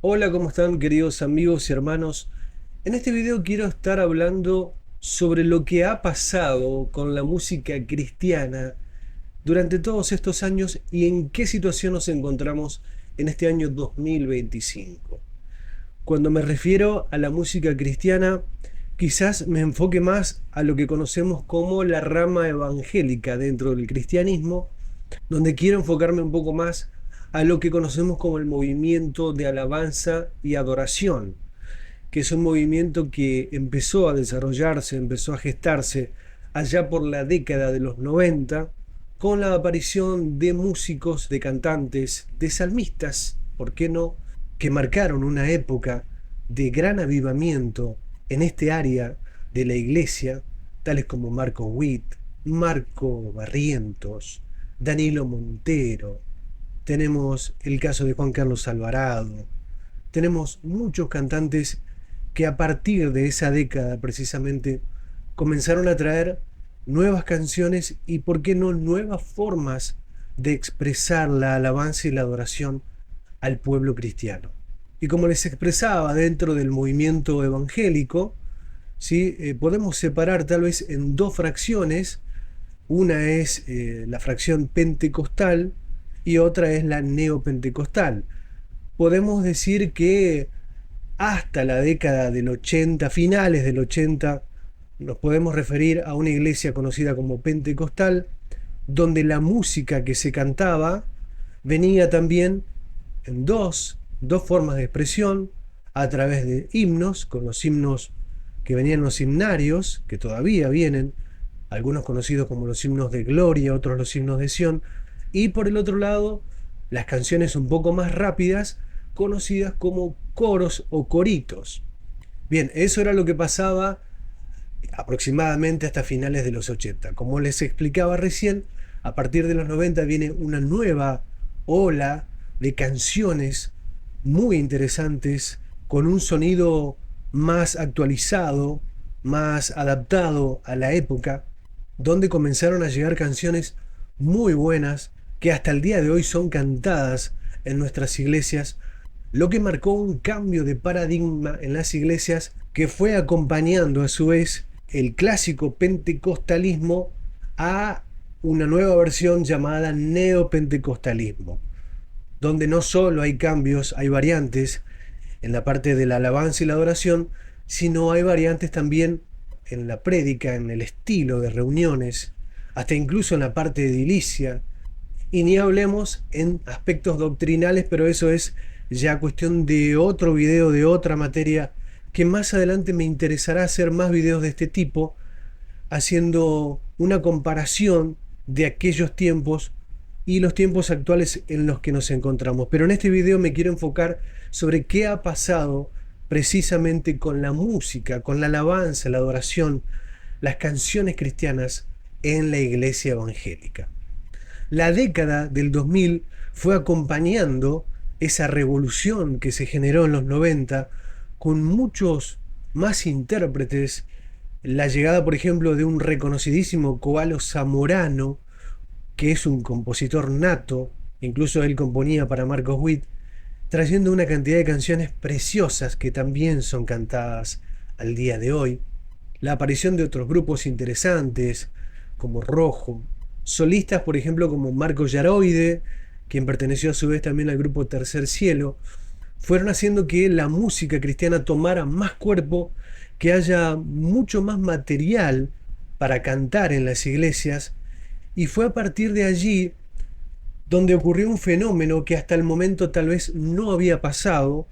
Hola, ¿cómo están queridos amigos y hermanos? En este video quiero estar hablando sobre lo que ha pasado con la música cristiana durante todos estos años y en qué situación nos encontramos en este año 2025. Cuando me refiero a la música cristiana, quizás me enfoque más a lo que conocemos como la rama evangélica dentro del cristianismo, donde quiero enfocarme un poco más a lo que conocemos como el movimiento de alabanza y adoración, que es un movimiento que empezó a desarrollarse, empezó a gestarse allá por la década de los 90, con la aparición de músicos, de cantantes, de salmistas, ¿por qué no?, que marcaron una época de gran avivamiento en este área de la iglesia, tales como Marco Witt, Marco Barrientos, Danilo Montero, tenemos el caso de Juan Carlos Alvarado, tenemos muchos cantantes que a partir de esa década precisamente comenzaron a traer nuevas canciones y, por qué no, nuevas formas de expresar la alabanza y la adoración al pueblo cristiano. Y como les expresaba dentro del movimiento evangélico, ¿sí? Podemos separar tal vez en dos fracciones. Una es la fracción pentecostal y otra es la neopentecostal. Podemos decir que hasta la década del 80, finales del 80, nos podemos referir a una iglesia conocida como pentecostal, donde la música que se cantaba venía también en dos formas de expresión, a través de himnos, con los himnos que venían los himnarios, que todavía vienen, algunos conocidos como los himnos de gloria, otros los himnos de Sión, y por el otro lado, las canciones un poco más rápidas, conocidas como coros o coritos. Bien, eso era lo que pasaba aproximadamente hasta finales de los 80. Como les explicaba recién, a partir de los 90 viene una nueva ola de canciones muy interesantes, con un sonido más actualizado, más adaptado a la época, donde comenzaron a llegar canciones muy buenas que hasta el día de hoy son cantadas en nuestras iglesias, lo que marcó un cambio de paradigma en las iglesias que fue acompañando a su vez el clásico pentecostalismo a una nueva versión llamada neopentecostalismo, donde no solo hay cambios, hay variantes en la parte de la alabanza y la adoración, sino hay variantes también en la prédica, en el estilo de reuniones, hasta incluso en la parte de edilicia, y ni hablemos en aspectos doctrinales, pero eso es ya cuestión de otro video, de otra materia, que más adelante me interesará hacer más videos de este tipo, haciendo una comparación de aquellos tiempos y los tiempos actuales en los que nos encontramos. Pero en este video me quiero enfocar sobre qué ha pasado precisamente con la música, con la alabanza, la adoración, las canciones cristianas en la iglesia evangélica. La década del 2000 fue acompañando esa revolución que se generó en los 90 con muchos más intérpretes, la llegada, por ejemplo, de un reconocidísimo Koalo Zamorano, que es un compositor nato, incluso él componía para Marcos Witt, trayendo una cantidad de canciones preciosas que también son cantadas al día de hoy. La aparición de otros grupos interesantes, como Rojo, solistas, por ejemplo, como Marco Yaroide, quien perteneció a su vez también al grupo Tercer Cielo, fueron haciendo que la música cristiana tomara más cuerpo, que haya mucho más material para cantar en las iglesias, y fue a partir de allí donde ocurrió un fenómeno que hasta el momento tal vez no había pasado,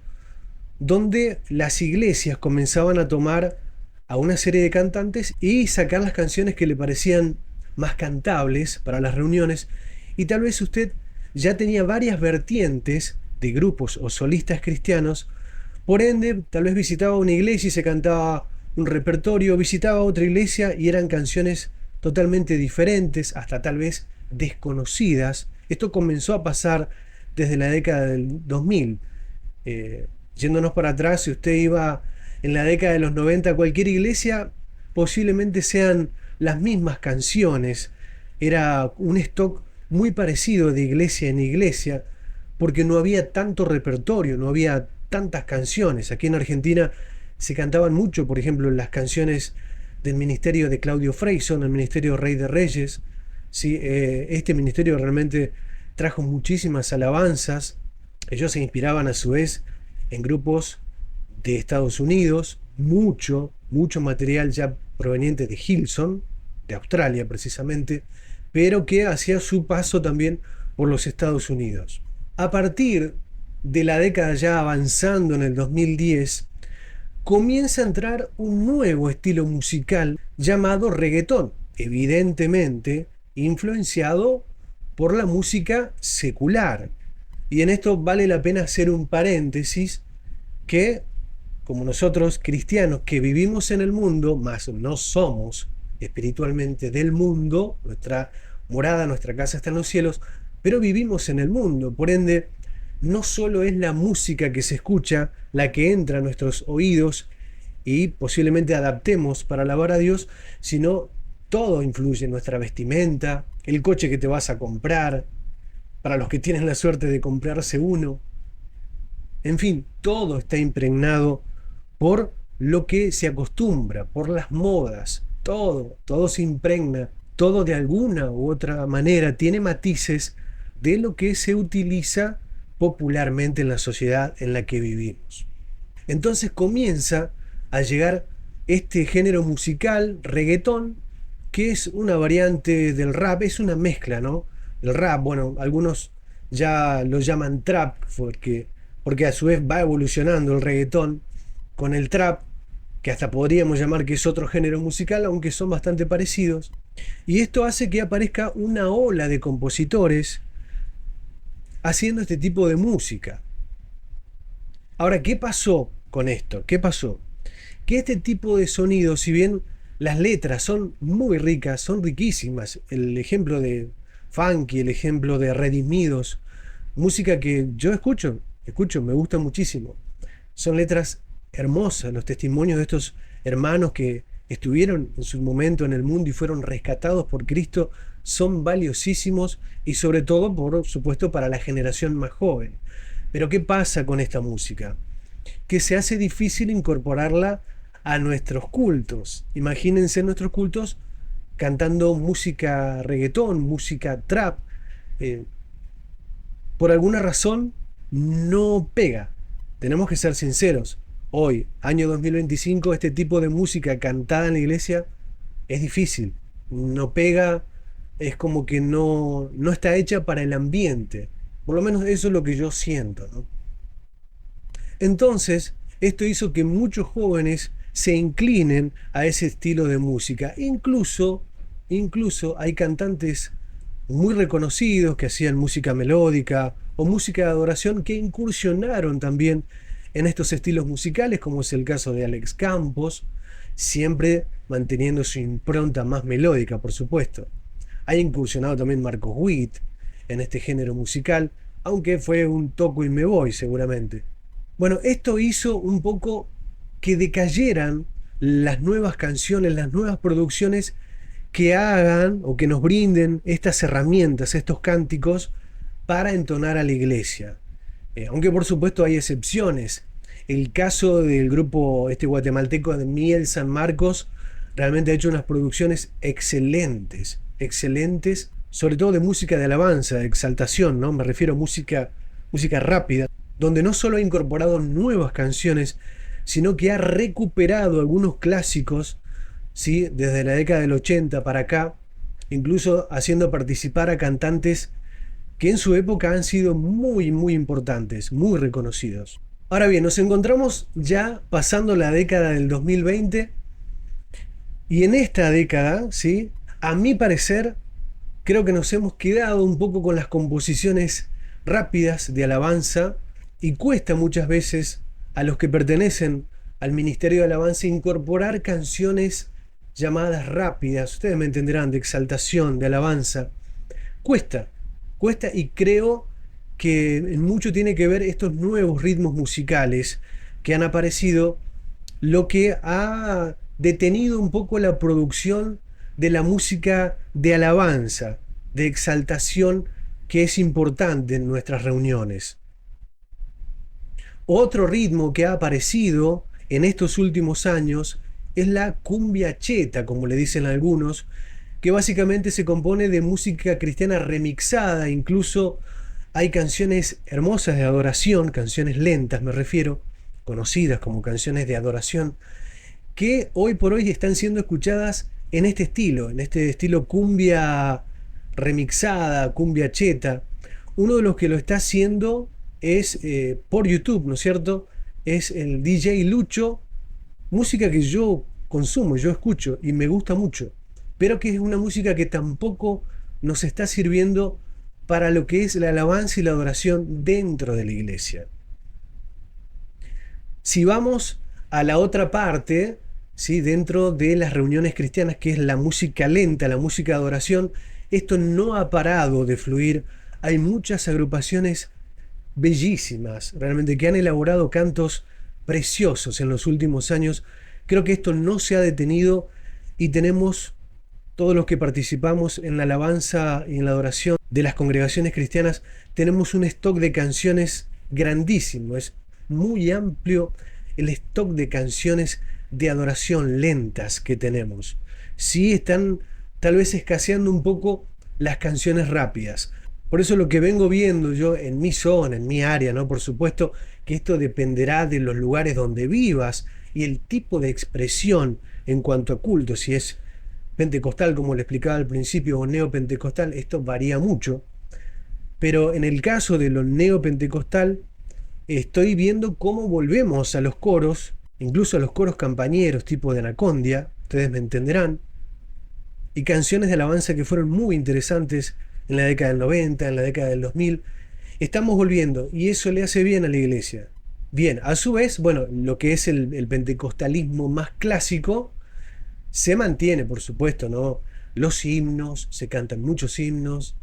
donde las iglesias comenzaban a tomar a una serie de cantantes y sacar las canciones que le parecían más cantables para las reuniones, y tal vez usted ya tenía varias vertientes de grupos o solistas cristianos, por ende tal vez visitaba una iglesia y se cantaba un repertorio, visitaba otra iglesia y eran canciones totalmente diferentes, hasta tal vez desconocidas. Esto comenzó a pasar desde la década del 2000. Yéndonos para atrás, si usted iba en la década de los 90 a cualquier iglesia, posiblemente sean las mismas canciones. Era un stock muy parecido de iglesia en iglesia, porque no había tanto repertorio, no había tantas canciones. Aquí en Argentina se cantaban mucho, por ejemplo, las canciones del ministerio de Claudio Freyson, el ministerio Rey de Reyes. ¿Sí? Este ministerio realmente trajo muchísimas alabanzas. Ellos se inspiraban a su vez en grupos de Estados Unidos, mucho material ya proveniente de Hillsong, de Australia precisamente, pero que hacía su paso también por los Estados Unidos. A partir de la década ya avanzando en el 2010, comienza a entrar un nuevo estilo musical llamado reggaetón, evidentemente influenciado por la música secular. Y en esto vale la pena hacer un paréntesis que, como nosotros cristianos que vivimos en el mundo, más no somos espiritualmente del mundo, nuestra morada, nuestra casa está en los cielos, pero vivimos en el mundo, por ende, no solo es la música que se escucha la que entra a nuestros oídos y posiblemente adaptemos para alabar a Dios, sino todo influye en nuestra vestimenta, el coche que te vas a comprar, para los que tienen la suerte de comprarse uno. En fin, todo está impregnado por lo que se acostumbra, por las modas, todo se impregna, todo de alguna u otra manera tiene matices de lo que se utiliza popularmente en la sociedad en la que vivimos. Entonces comienza a llegar este género musical, reggaetón, que es una variante del rap, es una mezcla, ¿no? El rap, bueno, algunos ya lo llaman trap, porque a su vez va evolucionando el reggaetón con el trap, que hasta podríamos llamar que es otro género musical, aunque son bastante parecidos. Y esto hace que aparezca una ola de compositores haciendo este tipo de música. Ahora, ¿qué pasó con esto? ¿Qué pasó? Que este tipo de sonidos, si bien las letras son muy ricas, son riquísimas, el ejemplo de Funky, el ejemplo de Redimidos, música que yo escucho, me gusta muchísimo. Son letras hermosas, los testimonios de estos hermanos que estuvieron en su momento en el mundo y fueron rescatados por Cristo son valiosísimos y sobre todo, por supuesto, para la generación más joven. Pero ¿qué pasa con esta música? Que se hace difícil incorporarla a nuestros cultos. Imagínense nuestros cultos cantando música reggaetón, música trap. Eh, por alguna razón no pega. Tenemos que ser sinceros. Hoy, año 2025, este tipo de música cantada en la iglesia es difícil. No pega, es como que no está hecha para el ambiente. Por lo menos eso es lo que yo siento, ¿no? Entonces, esto hizo que muchos jóvenes se inclinen a ese estilo de música. Incluso hay cantantes muy reconocidos que hacían música melódica o música de adoración que incursionaron también en estos estilos musicales, como es el caso de Alex Campos, siempre manteniendo su impronta más melódica, por supuesto. Ha incursionado también Marcos Witt en este género musical, aunque fue un toco y me voy seguramente. Bueno, esto hizo un poco que decayeran las nuevas canciones, las nuevas producciones que hagan o que nos brinden estas herramientas, estos cánticos para entonar a la iglesia. Aunque por supuesto hay excepciones. El caso del grupo este guatemalteco de Miel San Marcos realmente ha hecho unas producciones excelentes, sobre todo de música de alabanza, de exaltación, ¿no? Me refiero a música rápida, donde no solo ha incorporado nuevas canciones, sino que ha recuperado algunos clásicos, ¿sí? Desde la década del 80 para acá, incluso haciendo participar a cantantes que en su época han sido muy importantes, muy reconocidos. Ahora bien, nos encontramos ya pasando la década del 2020 y en esta década, ¿sí? A mi parecer, creo que nos hemos quedado un poco con las composiciones rápidas de alabanza y cuesta muchas veces a los que pertenecen al Ministerio de Alabanza incorporar canciones llamadas rápidas, ustedes me entenderán, de exaltación, de alabanza. Cuesta, cuesta y creo que en mucho tiene que ver estos nuevos ritmos musicales que han aparecido, lo que ha detenido un poco la producción de la música de alabanza, de exaltación, que es importante en nuestras reuniones. Otro ritmo que ha aparecido en estos últimos años es la cumbia cheta, como le dicen algunos, que básicamente se compone de música cristiana remixada. Incluso hay canciones hermosas de adoración, canciones lentas me refiero, conocidas como canciones de adoración, que hoy por hoy están siendo escuchadas en este estilo cumbia remixada, cumbia cheta. Uno de los que lo está haciendo es por YouTube, ¿no es cierto? Es el DJ Lucho, música que yo consumo, yo escucho y me gusta mucho, pero que es una música que tampoco nos está sirviendo para lo que es la alabanza y la adoración dentro de la iglesia. Si vamos a la otra parte, ¿sí? Dentro de las reuniones cristianas, que es la música lenta, la música de adoración, esto no ha parado de fluir. Hay muchas agrupaciones bellísimas, realmente, que han elaborado cantos preciosos en los últimos años. Creo que esto no se ha detenido y tenemos, todos los que participamos en la alabanza y en la adoración de las congregaciones cristianas, tenemos un stock de canciones grandísimo. Es muy amplio el stock de canciones de adoración lentas que tenemos. Sí están tal vez escaseando un poco las canciones rápidas. Por eso lo que vengo viendo yo en mi zona, en mi área, ¿no? Por supuesto que esto dependerá de los lugares donde vivas y el tipo de expresión en cuanto a culto, si es pentecostal, como le explicaba al principio, o neopentecostal, esto varía mucho. Pero en el caso de lo neopentecostal, estoy viendo cómo volvemos a los coros, incluso a los coros campañeros tipo de Anacondia, ustedes me entenderán, y canciones de alabanza que fueron muy interesantes en la década del 90, en la década del 2000. Estamos volviendo y eso le hace bien a la iglesia. Bien, a su vez, bueno, lo que es el pentecostalismo más clásico se mantiene, por supuesto, ¿no? Los himnos, se cantan muchos himnos,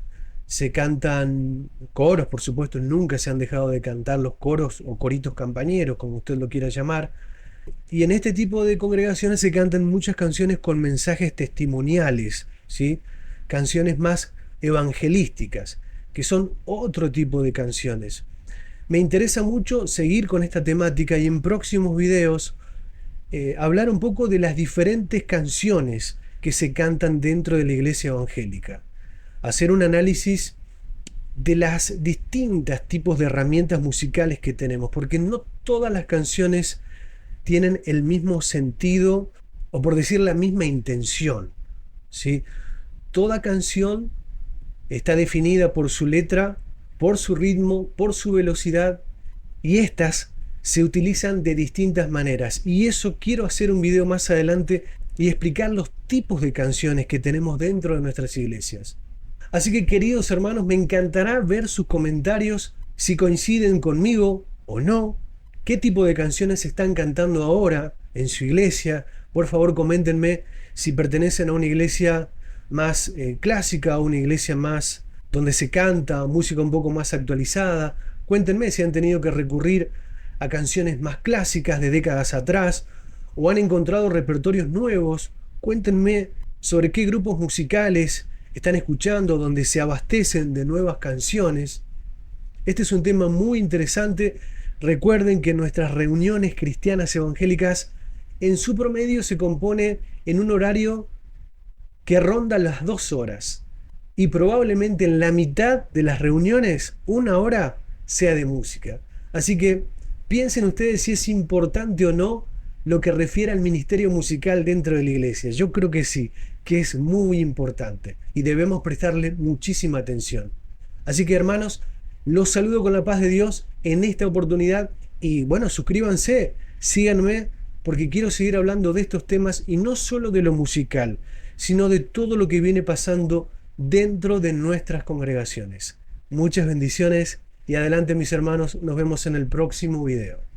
se cantan coros, por supuesto, nunca se han dejado de cantar los coros o coritos campañeros, como usted lo quiera llamar. Y en este tipo de congregaciones se cantan muchas canciones con mensajes testimoniales, ¿sí? Canciones más evangelísticas, que son otro tipo de canciones. Me interesa mucho seguir con esta temática y en próximos videos hablar un poco de las diferentes canciones que se cantan dentro de la iglesia evangélica. Hacer un análisis de las distintas tipos de herramientas musicales que tenemos, porque no todas las canciones tienen el mismo sentido o por decir la misma intención, ¿sí? Toda canción está definida por su letra, por su ritmo, por su velocidad y estas se utilizan de distintas maneras. Y eso quiero hacer un video más adelante y explicar los tipos de canciones que tenemos dentro de nuestras iglesias. Así que queridos hermanos, me encantará ver sus comentarios, si coinciden conmigo o no, qué tipo de canciones están cantando ahora en su iglesia. Por favor, coméntenme si pertenecen a una iglesia más clásica, a una iglesia más donde se canta música un poco más actualizada. Cuéntenme si han tenido que recurrir a canciones más clásicas de décadas atrás o han encontrado repertorios nuevos. Cuéntenme sobre qué grupos musicales están escuchando, donde se abastecen de nuevas canciones. Este es un tema muy interesante. Recuerden que nuestras reuniones cristianas evangélicas en su promedio se compone en un horario que ronda las 2 horas y probablemente en la mitad de las reuniones 1 hora sea de música. Así que piensen ustedes si es importante o no lo que refiere al ministerio musical dentro de la iglesia. Yo creo que sí, que es muy importante y debemos prestarle muchísima atención. Así que hermanos, los saludo con la paz de Dios en esta oportunidad y bueno, suscríbanse, síganme porque quiero seguir hablando de estos temas y no solo de lo musical, sino de todo lo que viene pasando dentro de nuestras congregaciones. Muchas bendiciones y adelante mis hermanos, nos vemos en el próximo video.